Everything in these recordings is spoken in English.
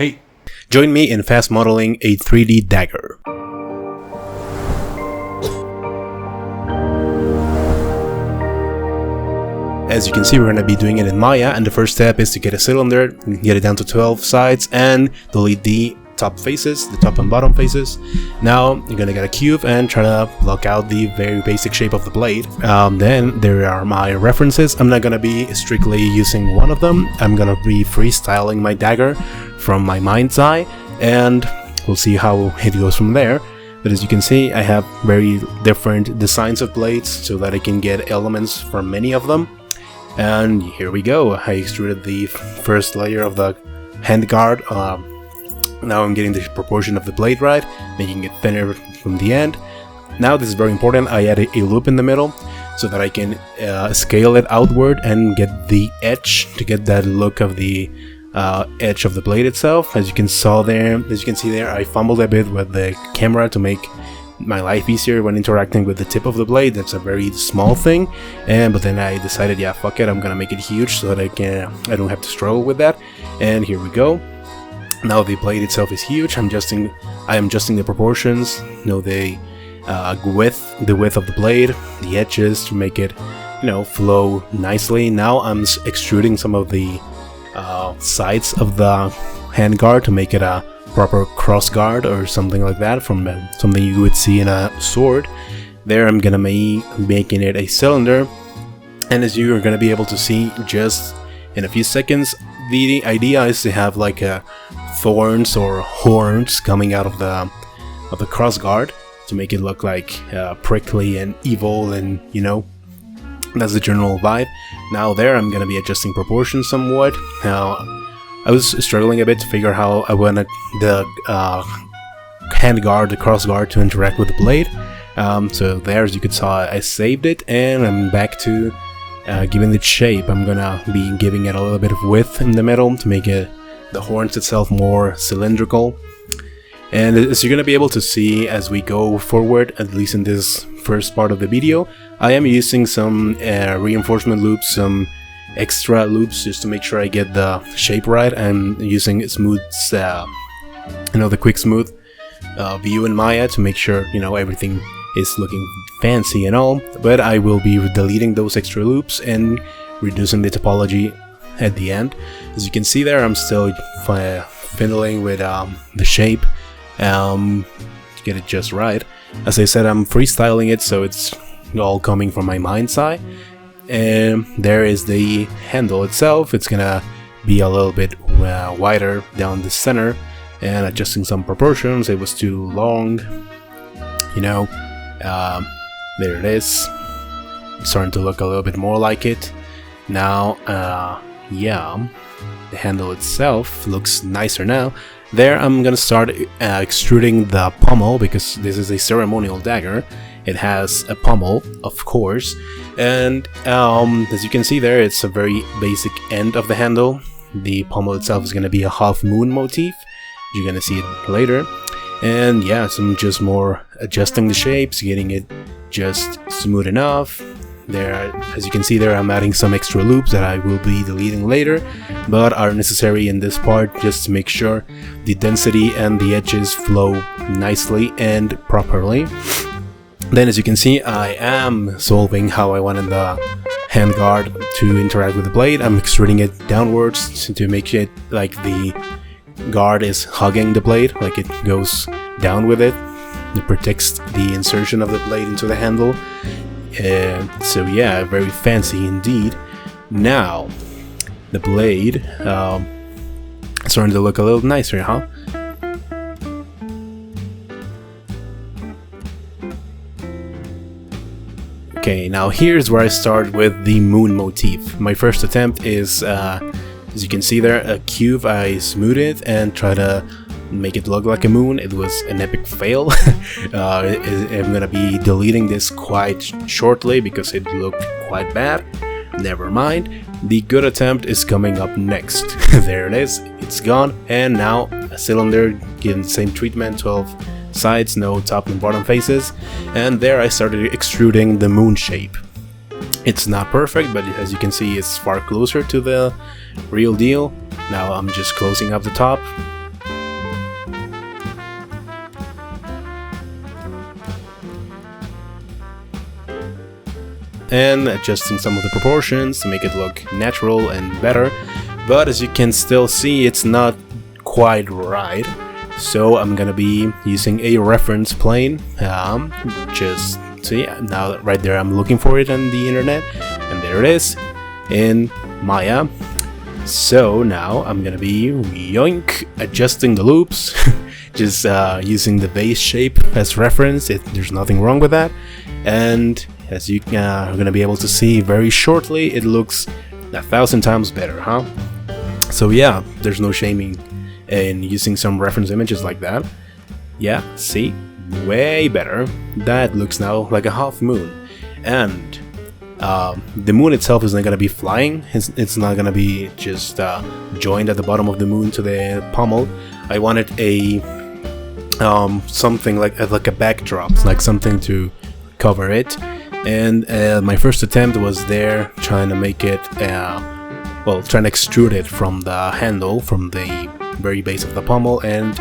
Hey, join me in fast modeling a 3D dagger. As you can see, we're going to be doing it in Maya, and the first step is to get a cylinder, get it down to 12 sides, and delete the top faces, the top and bottom faces. Now you're going to get a cube and try to block out the very basic shape of the blade. Then there are my references. I'm not going to be strictly using one of them. I'm going to be freestyling my dagger from my mind's eye, and we'll see how it goes from there. But as you can see, I have very different designs of blades so that I can get elements from many of them. And here we go. I extruded the first layer of the handguard. Now I'm getting the proportion of the blade right, making it thinner from the end. Now this is very important. I added a loop in the middle so that I can scale it outward and get the edge to get that look of the edge of the blade itself. As you can see there, I fumbled a bit with the camera to make my life easier when interacting with the tip of the blade. That's a very small thing, but then I decided, yeah, fuck it, I'm gonna make it huge so that I don't have to struggle with that. And here we go. Now the blade itself is huge. I am adjusting the proportions, the width of the blade, the edges to make it, flow nicely. Now I'm extruding some of the sides of the handguard to make it a proper cross guard or something like that, from something you would see in a sword. There I'm gonna be making it a cylinder, and as you are gonna be able to see just in a few seconds, the idea is to have like thorns or horns coming out of the cross guard to make it look like prickly and evil, and that's the general vibe. Now there I'm gonna be adjusting proportions somewhat. Now I was struggling a bit to figure how I wanted the handguard, the cross guard, to interact with the blade. So there, as you could saw, I saved it, and I'm back to giving it shape. I'm gonna be giving it a little bit of width in the middle to make it the horns itself more cylindrical. And as you're gonna be able to see as we go forward, at least in this first part of the video, I am using some reinforcement loops, some extra loops, just to make sure I get the shape right. I'm using smooth, the quick smooth view in Maya to make sure everything is looking fancy and all. But I will be deleting those extra loops and reducing the topology at the end. As you can see there, I'm still fiddling with the shape to get it just right. As I said, I'm freestyling it, so it's all coming from my mind's eye. And there is the handle itself. It's gonna be a little bit wider down the center, and adjusting some proportions. It was too long, there it is. It's starting to look a little bit more like it now. Yeah, the handle itself looks nicer now. There I'm gonna start extruding the pommel, because this is a ceremonial dagger. It has a pommel, of course, and as you can see there, it's a very basic end of the handle. The pommel itself is going to be a half moon motif. You're going to see it later. And yeah, so I'm just more adjusting the shapes, getting it just smooth enough. There, as you can see there, I'm adding some extra loops that I will be deleting later, but are necessary in this part just to make sure the density and the edges flow nicely and properly. Then, as you can see, I am solving how I wanted the handguard to interact with the blade. I'm extruding it downwards to make it like the guard is hugging the blade, like it goes down with it. It protects the insertion of the blade into the handle. So yeah, very fancy indeed. Now, the blade starting to look a little nicer, huh? Okay, now here's where I start with the moon motif. My first attempt is, as you can see there, a cube. I smooth it and try to make it look like a moon. It was an epic fail. I'm gonna be deleting this quite shortly because it looked quite bad. Never mind. The good attempt is coming up next. There it is. It's gone. And now a cylinder, getting the same treatment, 12 sides, no top and bottom faces, and there I started extruding the moon shape. It's not perfect, but as you can see, it's far closer to the real deal. Now I'm just closing up the top, and adjusting some of the proportions to make it look natural and better. But as you can still see, it's not quite right. So I'm gonna be using a reference plane. Just see, now right there I'm looking for it on the internet, and there it is in Maya. So now I'm gonna be yoink adjusting the loops. Just using the base shape as reference. There's nothing wrong with that, and as you are gonna be able to see very shortly, it looks 1,000 times better, huh? So yeah, there's no shaming in using some reference images like that. Yeah, see, way better. That looks now like a half moon, and the moon itself is not gonna be flying. It's not gonna be just joined at the bottom of the moon to the pommel. I wanted a something like a backdrop, like something to cover it. And my first attempt was there, trying to make it, well, trying to extrude it from the handle, from the very base of the pommel, and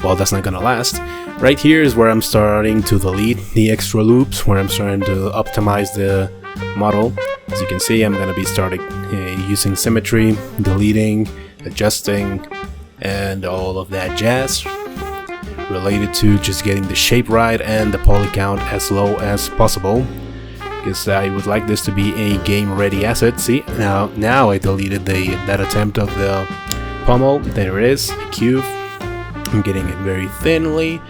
well, that's not gonna last. Right here is where I'm starting to delete the extra loops, where I'm starting to optimize the model. As you can see, I'm gonna be starting using symmetry, deleting, adjusting, and all of that jazz related to just getting the shape right and the poly count as low as possible, because I would like this to be a game ready asset. See, now I deleted that attempt of the pommel. There it is, a cube. I'm getting it very thinly.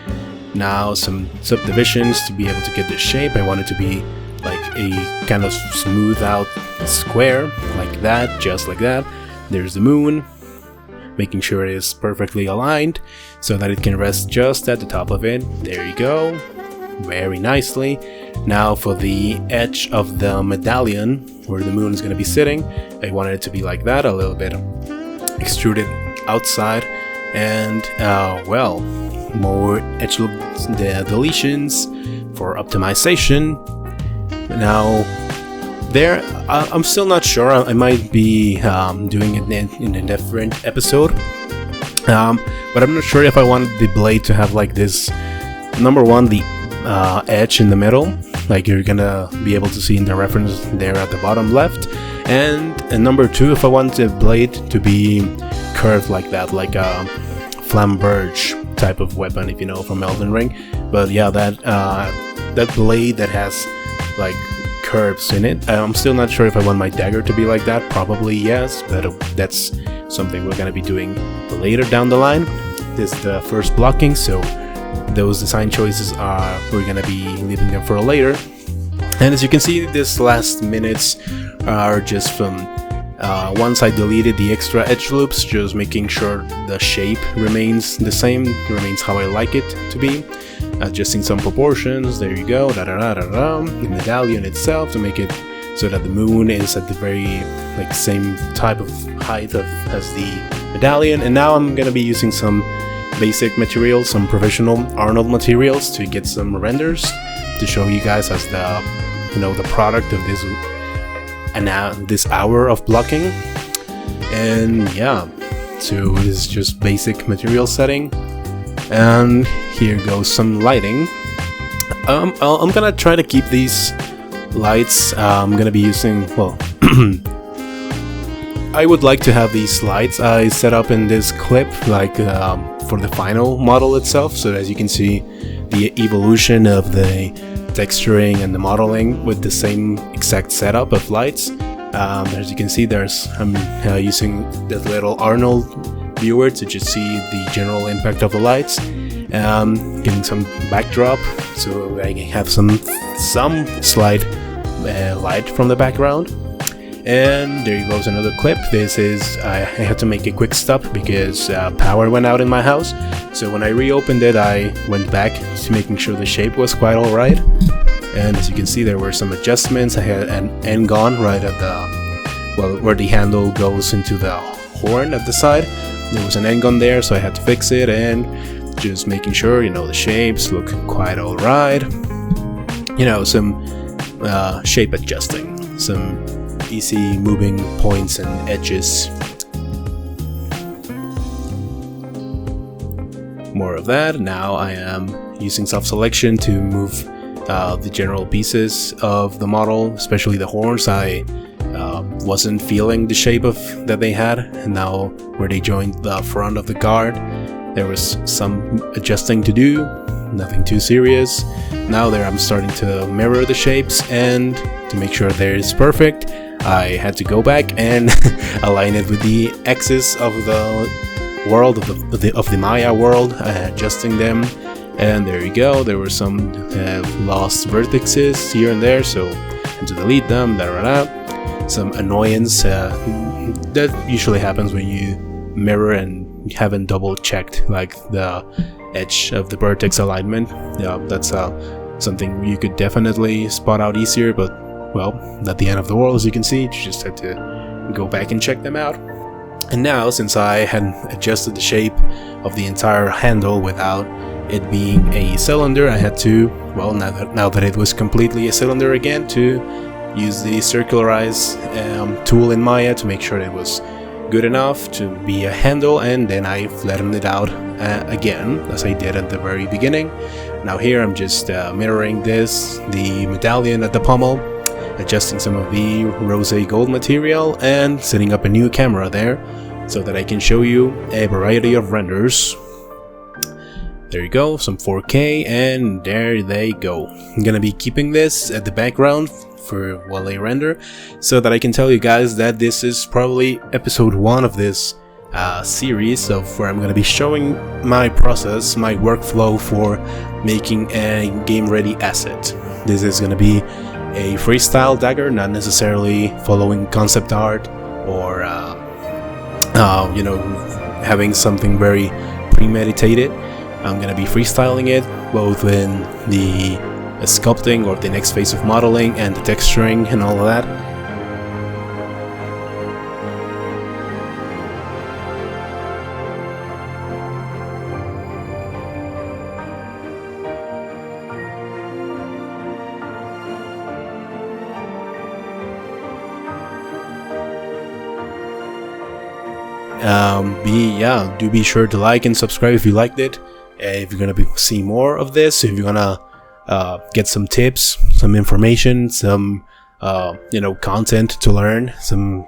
Now some subdivisions to be able to get the shape. I want it to be like a kind of smooth out square, like that, just like that. There's the moon, making sure it is perfectly aligned so that it can rest just at the top of it. There you go, very nicely. Now for the edge of the medallion where the moon is going to be sitting, I wanted it to be like that, a little bit extruded outside, and well, more edge loop deletions for optimization. Now there, I'm still not sure. I might be doing it in a different episode, but I'm not sure if I want the blade to have like this. Number one, the edge in the middle, like you're gonna be able to see in the reference there at the bottom left, and number two, if I want the blade to be curved like that, like a flamberge type of weapon, if you know, from Elden Ring. But yeah, that blade that has like curves in it. I'm still not sure if I want my dagger to be like that. Probably yes, but that's something we're gonna be doing later down the line. This is the first blocking, so those design choices we're gonna be leaving them for later. And as you can see, this last minutes are just from once I deleted the extra edge loops, just making sure the shape remains the same, remains how I like it to be. Adjusting some proportions, there you go, the medallion itself to make it so that the moon is at the very like same type of height as the medallion. And now I'm gonna be using some basic materials, some professional Arnold materials to get some renders to show you guys as the product of this hour of blocking. And yeah, so it's just basic material setting. And here goes some lighting. I'm gonna try to keep these lights. I'm gonna be using, well, I would like to have these lights I set up in this clip, like for the final model itself, so as you can see the evolution of the texturing and the modeling with the same exact setup of lights. As you can see, I'm using the little Arnold viewer to just see the general impact of the lights, getting some backdrop so I can have some slight light from the background. And there goes another clip. This is I had to make a quick stop because power went out in my house, so when I reopened it I went back to making sure the shape was quite alright. And as you can see, there were some adjustments. I had an end gun right at where the handle goes into the horn at the side. There was an end gun there, so I had to fix it, and just making sure the shapes look quite alright. Some shape adjusting, some easy moving points and edges. More of that. Now I am using self-selection to move the general pieces of the model, especially the horns. I wasn't feeling the shape of that they had, and now where they joined the front of the guard, there was some adjusting to do, nothing too serious. Now there I'm starting to mirror the shapes, and to make sure that it's perfect, I had to go back and align it with the axis of the world, of the Maya world, adjusting them. And there you go, there were some lost vertices here and there, so I had to delete them, some annoyance that usually happens when you mirror and haven't double checked like the edge of the vertex alignment. Yeah, that's something you could definitely spot out easier, but well, not the end of the world. As you can see, you just have to go back and check them out. And now, since I had adjusted the shape of the entire handle without it being a cylinder, I had to, well, now that it was completely a cylinder again, to use the circularize tool in Maya to make sure it was good enough to be a handle, and then I flattened it out again, as I did at the very beginning. Now here I'm just mirroring the medallion at the pommel, adjusting some of the rose gold material, and setting up a new camera there so that I can show you a variety of renders. There you go, some 4K, and there they go. I'm gonna be keeping this at the background for while I render, so that I can tell you guys that this is probably episode 1 of this series of where I'm gonna be showing my process, my workflow for making a game-ready asset. This is gonna be a freestyle dagger, not necessarily following concept art or you know, having something very premeditated. I'm gonna be freestyling it, both in the sculpting or the next phase of modeling and the texturing and all of that. Do be sure to like and subscribe if you liked it. If you're gonna see more of this, if you're gonna get some tips, some information, some you know, content to learn, some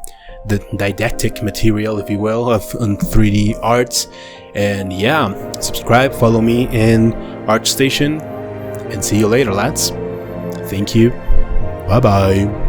didactic material, if you will, on 3D arts. And yeah, subscribe, follow me in ArtStation, and see you later, lads. Thank you. Bye bye.